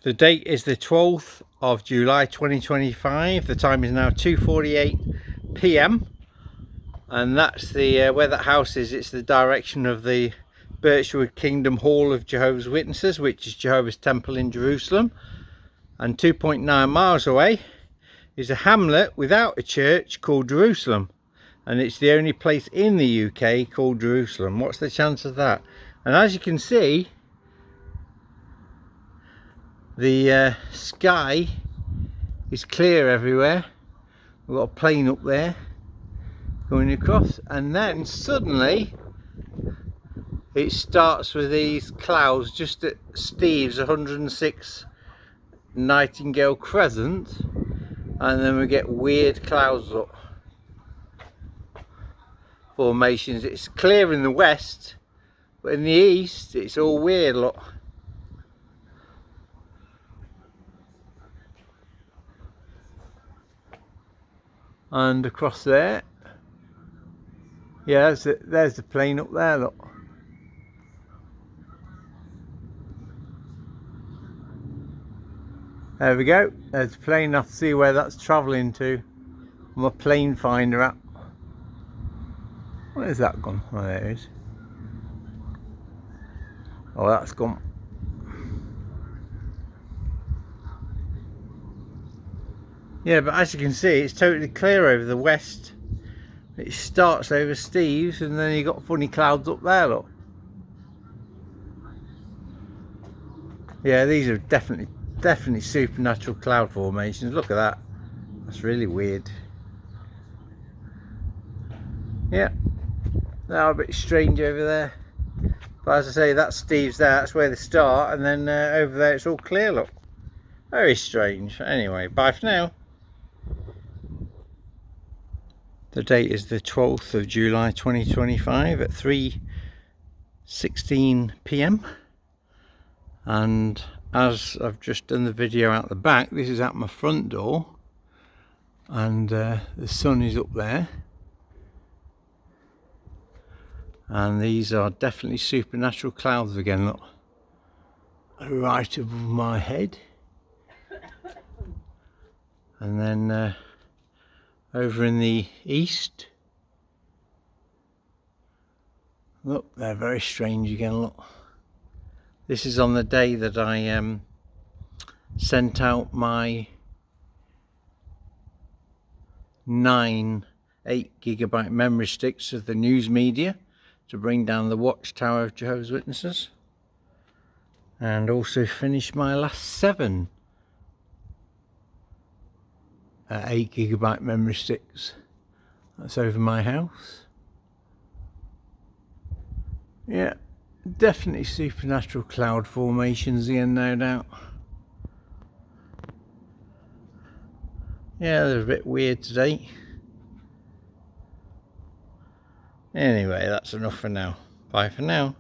The date is the 12th of July 2025. The time is now 2:48 p.m. and that's the where that house is. It's the direction of the Birchwood Kingdom Hall of Jehovah's Witnesses, which is Jehovah's Temple in Jerusalem. And 2.9 miles away is a hamlet without a church called Jerusalem, and it's the only place in the UK called Jerusalem. What's the chance of that? And as you can see, the sky is clear everywhere. We've got a plane up there going across, and then suddenly it starts with these clouds just at Steve's 106 Nightingale Crescent, and then we get weird clouds up formations. It's clear in the west, but in the east it's all weird, look. And across there, yeah, there's the plane up there, look. There we go, there's the plane. I have to see where that's travelling to. My plane finder app. Where's that gone? Oh, there it is. Oh, that's gone. Yeah, but as you can see, it's totally clear over the west. It starts over Steve's, and then you got funny clouds up there, look. Yeah, these are definitely supernatural cloud formations. Look at that. That's really weird. Yeah, they're a bit strange over there. But as I say, that's Steve's there. That's where they start, and then over there it's all clear, look. Very strange. Anyway, bye for now. The date is the 12th of July 2025 at 3:16 p.m. and as I've just done the video out the back, this is at my front door, and the sun is up there, and these are definitely supernatural clouds again, look, right above my head. And then over in the east, look, they're very strange again, look. This is on the day that I sent out my 9 8GB memory sticks of the news media to bring down the Watchtower of Jehovah's Witnesses, and also finished my last 7 8GB memory sticks. That's over my house. Yeah, definitely supernatural cloud formations again, no doubt. Yeah, they're a bit weird today. Anyway, that's enough for now. Bye for now.